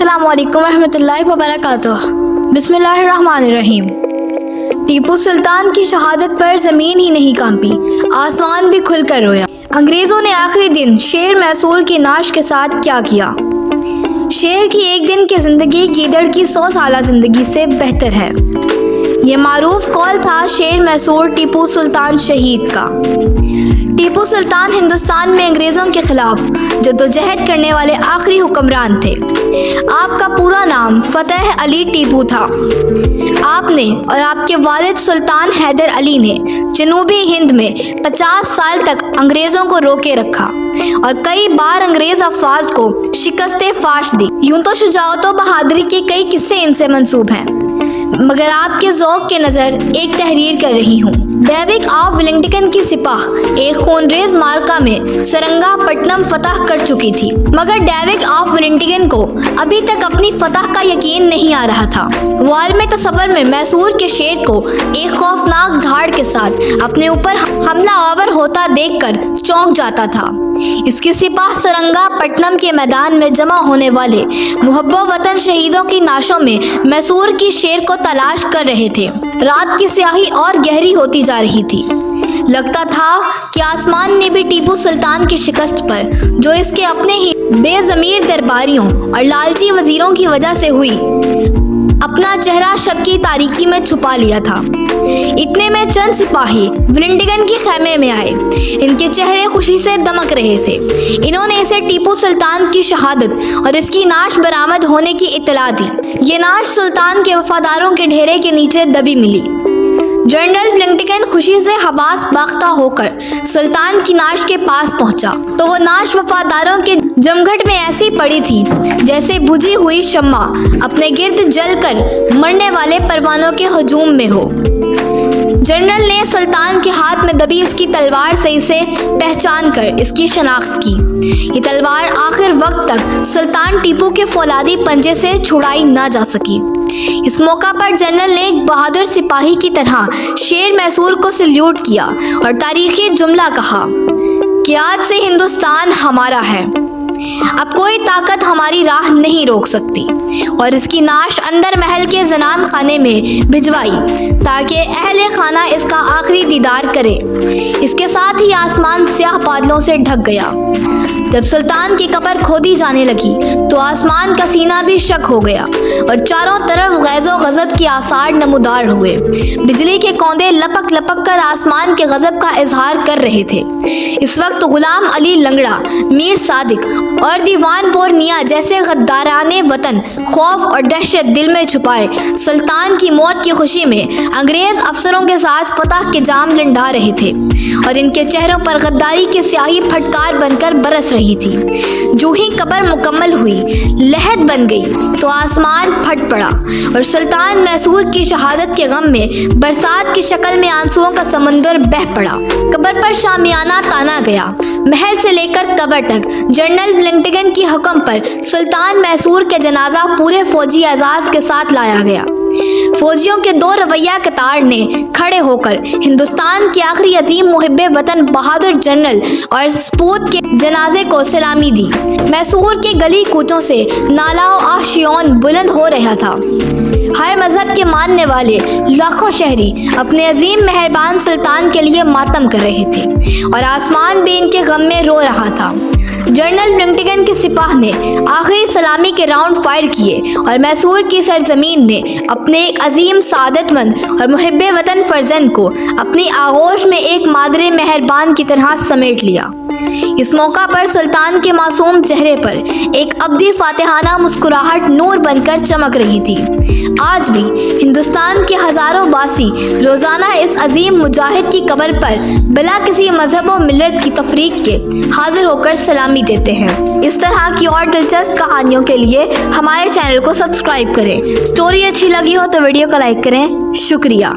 अस्सलाम वालेकुम रहमतुल्लाहि व बरकातुह। बिस्मिल्लाहिर्रहमानिर्रहीम। टीपू सुल्तान की शहादत पर ज़मीन ही नहीं कांपी, आसमान भी खुलकर रोया। अंग्रेज़ों ने आखिरी दिन शेर मैसूर की नाश के साथ क्या किया। शेर की एक दिन की ज़िंदगी गीदड़ की 100 साला ज़िंदगी से बेहतर है। ये मारूफ कौल था शेर मैसूर टीपू सुल्तान शहीद का। टीपू सुल्तान हिंदुस्तान में अंग्रेज़ों के खिलाफ जद्दोजहद करने वाले आखिरी हुक्मरान थे। आपका पूरा नाम फतेह अली टीपू था। आपने और आपके वालिद सुल्तान हैदर अली ने जनूबी हिंद में 50 साल तक अंग्रेज़ों को रोके रखा और कई बार अंग्रेज़ अफवाज को शिकस्तें फाश दी। यूं तो शुजाअत व बहादुरी के कई किस्से इनसे मंसूब हैं, मगर आपके ज़ौक़ के नज़र एक तहरीर कर रही हूँ। डेविड ऑफ वेलिंगटन की सिपाह एक खूनरेज मार्का में सरंगापट्टनम फतह कर चुकी थी, मगर डेविड ऑफ वेलिंगटन को अभी तक अपनी फतह का यकीन नहीं आ रहा था। वो आलम तसव्वुर में मैसूर के शेर को एक खौफनाक धाड़ के साथ अपने ऊपर हमला आवर होता देखकर चौंक जाता था। इसकी सिपाह सरंगापट्टनम के मैदान में जमा होने वाले मुहब्बो वतन शहीदों की नाशों में मैसूर की शेर को तलाश कर रहे थे। रात की स्याही और गहरी होती जा रही थी। लगता था कि आसमान ने भी टीपू सुल्तान की शिकस्त पर, जो इसके अपने ही बेज़मीर दरबारियों और लालची वजीरों की वजह से हुई, अपना चेहरा शब की तारीकी में छुपा लिया था। इतने में चंद सिपाही वेलिंगटन के खेमे में आए। इनके चेहरे खुशी से दमक रहे थे। इन्होंने इसे टीपू सुल्तान की शहादत और इसकी नाश बरामद होने की इत्तला दी। ये नाश सुल्तान के वफादारों के ढेरे के नीचे दबी मिली। जनरल वेलिंगटन खुशी से हवास बाख्ता होकर सुल्तान की नाश के पास पहुंचा तो वो नाश वफादारों के जमघट में ऐसी पड़ी थी जैसे बुझी हुई शम्मा अपने गिर्द जलकर मरने वाले परवानों के हुजूम में हो। जनरल ने सुल्तान के हाथ में दबी इसकी तलवार से इसे पहचान कर इसकी शनाख्त की। ये तलवार आखिर वक्त तक सुल्तान टीपू के फौलादी पंजे से छुड़ाई ना जा सकी। इस मौका पर जनरल ने एक बहादुर सिपाही की तरह शेर मैसूर को सल्यूट किया और तारीखी जुमला कहा कि आज से हिंदुस्तान हमारा है, अब कोई ताकत हमारी राह नहीं रोक सकती, और इसकी नाश अंदर महल के जनान खाने में भिजवाई ताकि अहले खाना इसका आखिरी दीदार करे। इसके साथ ही आसमान स्याह बादलों से ढक गया। जब सुल्तान की कब्र खोदी जाने लगी तो आसमान का सीना भी शक हो गया और चारों तरफ गैज़ो गज़ब की आसार नमूदार हुए। बिजली के कौंदे लपक लपक कर आसमान के गज़ब का इजहार कर रहे थे। इस वक्त गुलाम अली लंगड़ा, मीर सादिक और दीवान बोरनिया जैसे गद्दाराने वतन खौफ और दहशत दिल में छुपाए सुल्तान की मौत की खुशी में अंग्रेज अफसरों के साथ फतह के जाम लंडा रहे थे और इनके चेहरों पर गद्दारी की स्याही फटकार बनकर बरस रही थी। जो ही कब्र मुकम्मल हुई, लहद बन गई तो आसमान फट पड़ा और सुल्तान मैसूर की शहादत के गम में बरसात की शक्ल में आंसुओं का समंदर बह पड़ा। कब्र पर शामियाना ताना गया। महल से लेकर कब्र तक जनरल वेलिंगटन की हुक्म पर सुल्तान मैसूर के जनाजा पूरे फौजी एजाज के साथ लाया गया। फौजियों के दो रवैया कतार ने खड़े होकर हिंदुस्तान के आखिरी अजीम मुहिब्बे वतन बहादुर जनरल और सपूत के जनाजे को सलामी दी। मैसूर के गली कूचों से नाला आशियान बुलंद हो रहा था। हर मजहब के मानने वाले लाखों शहरी अपने अजीम मेहरबान सुल्तान के लिए मातम कर रहे थे और आसमान भी इनके गम में रो रहा था। जनरल वेलिंगटन के सिपाह ने आखिरी सलामी के राउंड फायर किए और मैसूर की सरजमीन ने अपने एक अजीम सादतमंद और मुहिब्बे वतन फर्जंद को अपनी आगोश में एक मादरे मेहरबान की तरह समेट लिया। इस मौका पर सुल्तान के मासूम चेहरे पर एक अब्दी फातिहाना मुस्कुराहट नूर बनकर चमक रही थी। आज भी हिंदुस्तान के हजारों बासी रोजाना इस अजीम मुजाहिद की कब्र पर बिला किसी मजहब व मिल्लत की तफरीक के हाजिर होकर सलामी देते हैं। इस तरह की और दिलचस्प कहानियों के लिए हमारे चैनल को सब्सक्राइब करें। स्टोरी अच्छी लगी हो तो वीडियो को लाइक करें। शुक्रिया।